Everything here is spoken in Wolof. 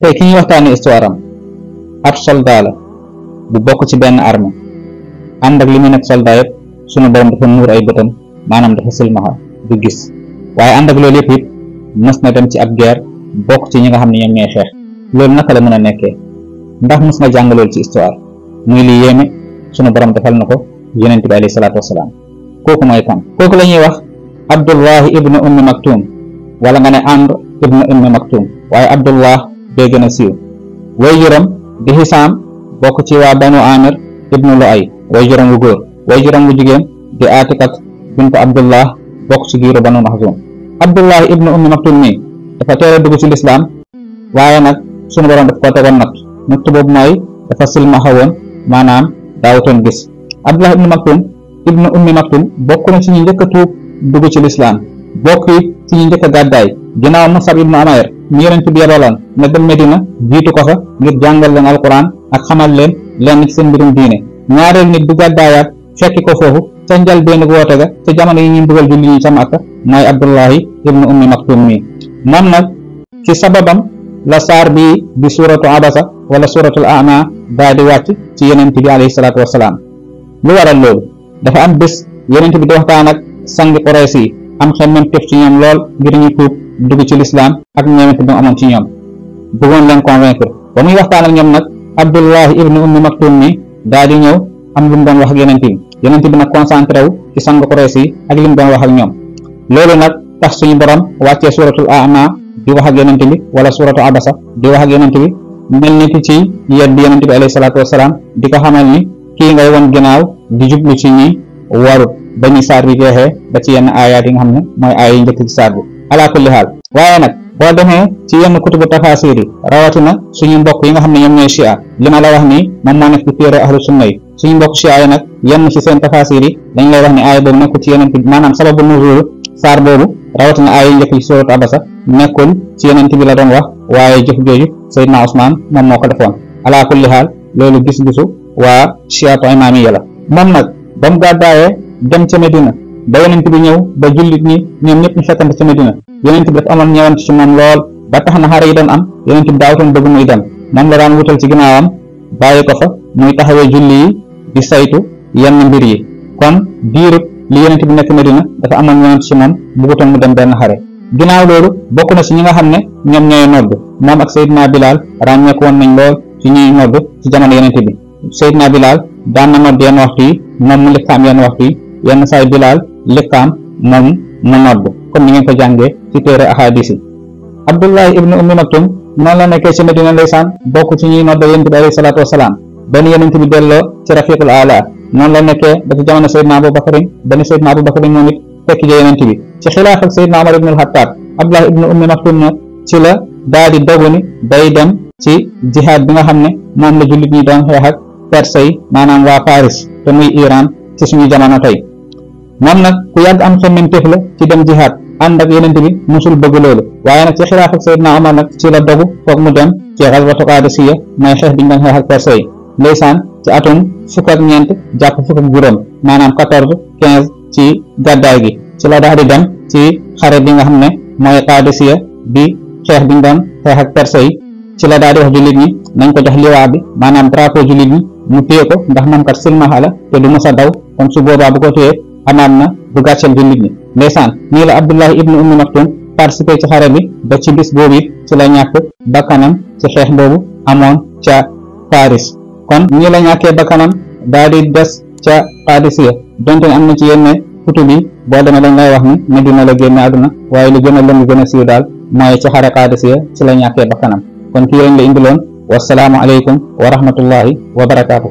tey ki ñuy waxtaane histoire am ab soldat la bu bokk ci benn armée ànd ak li mu nekk soldat yëpp sunu borom dafa nuur ay bëtam maanaam dafa silmaxa du gis waaye ànd ak loolu yëpp it mës na dem ci ab guerre bokk ci ñi nga xam ne ñoom ñooy xeex loolu naka la mën a nekkee ndax mës nga jàng loolu ci histoire muy li yéeme sunu borom defal na ko yonent bi alayhi salaatu wasalaam kooku mooy kan kooku la ñuy wax Abdullahi ibnu Ummi Maktum wala nga ne Amr ibnu Ummi Maktum waaye Abdullah bee gën a siiw way juram di Hisaam bokk ci waa Banu Amir ibnu Luay way juram wu góor way juram wu jigéen di Atikat bintu Abdullah bokk ci giiru Banu Maxzum Abdullahi ibnu Ummi Maktum nii dafa teel a dugg ci lislaam waaye nag sunu borom daf koo tegoon natt boobu mooy dafa silmaxa woon maanaam daawutoon gis Abdullah ibnu Ummi Maktum bokk na ci ñi njëkk a tuub dugg ci lislaam bokk it ci ñi njëkk a gàddaay ginnaaw Musab ibnu Umayr mi yonent bi yebaloon na dem Medina jiitu ko fa ngir jàngal leen alquran ak xamal leen lenn ci seen mbirum diine ñaareel nit bi gàddaayaat fekki ko foofu ca njëlbéenu woote ga ca jamono yi ñuy dugal julli ñi ca Makka mooy Abdullahi ibnu Ummi Maktum mi moom nag ci sababam la saar bi di suratu abasa wala suratul a'ma daa di wàcc ci yonent bi alayhi salaatu wasalaam lu waral loolu dafa am bés yonent bi di waxtaan ak sangi Quraysh yi am xemmem tef ci ñoom lool ngir ñu tuub dugg ci lislaam ak ñeewante bi mu amoon ci ñoom bëggoon leen convaincre ba muy waxtaan ak ñoom nag Abdullahi ibnu Ummi Maktum mi daa di ñëw am lu mu doon wax ak yonent bi nag concentré wu ci sang Quraysh yi ak li mu doon wax ak ñoom loolu nag tax suñu borom wàccee suratul a'ma di wax ak yonent bi wala suratu abasa di wax ak yonent bi mel ni ki ci yedd yonent bi alayhi salaatu wasalaam di ko xamal ni kii ngay won ginnaaw di jublu ci ñi warut ba ñu saar bi jeexee ba ci yenn aayaat yi nga xam ne mooy aaya yi njëkk ci saar bi ala kulli xaal waaye nag boo demee ci yenn kutubu tafasir yi rawatina suñu mbokk yi nga xam ne ñoom ñooy chia li ma la wax nii moom moo nekk ci téere ahlu sunna yi suñu mbokk chia yi nag yenn ci seen tafasir yi dañ lay wax ne aaya boobu nekkul ci yonent bi maanaam sababu nuzul saar boobu rawatina aaya yi njëkk ci suratu abasa nekkul ci yonent bi la doon wax waaye jëf jooju Seydina Ousmane moom moo ko defoon ala kulli xaal loolu gis-gisu waa chiatu imaamiya la moom nag ba mu gàddaayee dem ca Medina ba yonent bi ñëw ba jullit ñi ñoom ñëpp ñu fekkante ca Medina yonent bi dafa amoon ñëwant ci moom lool ba tax na xare yi doon am yonent bi daawutoon bëgg muy dem moom la daan wutal ci ginnaawam bàyyi ko fa muy taxawee julli yi di saytu yenn mbir yi kon diirut li yonent bi nekk Medina dafa amoon ñëwant ci moom bëggutoon mu dem benn xare ginnaaw loolu bokk na ci ñi nga xam ne ñoom ñooy nodd moom ak Seydina Bilal ràññeeku woon nañ lool ci ñuy nodd ci jamono yonent bi Seydina Bilal daan na nodd yenn waxtu yi moom mu liqaam yenn waxtu yi yenn saay Bilal liqaam moom mu nodd comme ni ngeen ko jàngee ci téere ahadis yi Abdullahi ibnu Ummi Maktum noonu la nekkee ci Medina ndeysaan bokk ci ñuy nodd yonent bi alayhi salaatu wasalaam benn yonent bi delloo ci rafiqul ala noonu la nekkee ba ci jamono Seydina Abubakarin benn Seydina Abubakarin moom it fekk ja yonent bi ci xilaaf ak Seydina Omar ibn al-Khattab Abdullahi ibnu Ummi Maktum nag ci la daa di dogu ni day dem ci jihaad bi nga xam ne moom la jullit ñi doon xeex ak Perse yi maanaam waa Paris te muy Iran ci suñu jamono tey moom nag ku yàgg am xemmemteef la ci dem jihaad ànd ak yonent bi musul bëgg loolu waaye nag ci xilaaf ak Seydina Omar nag ci la dogu foog mu dem ci xaswatu Qaadisiya mooy xeex bi ñu doon xeex ak Perse yi ndeysaan ci atum 14 jàpp 15 maanaam 14-15 ci gàddaay gi ci la daal di dem ci xare bi nga xam ne mooy Qaadisiya bi xeex bi ñu doon xeex ak Perse yi ci la daal di wax jullit ñi nañ ko jox liwaa bi maanaam drapeau jullit ñi mu téye ko ndax moom kat silmaxa la te du mos a daw kon su boobaa bu ko téye amaat na bu gàcceel jullit ñi ndeysaan nii la Abdullahi ibnu Ummi Maktum participé ci xare bi ba ci bis boobu it ci la ñàkk bakkanam ci xeex boobu amoon ca Paris kon nii la ñàkkee bakkanam daal di des ca Qaadisiya donte ne am na ci yenn kutub yi boo demee dañ lay wax ni Medina la génne àdduna waaye li gën a lëng gën a siiw daal mooy ci xare Qaadisiya ci la ñàkkee bakkanam kon kii lañ la indiloon wasalaamu aleykum wa rahmatullahi wa barakaatu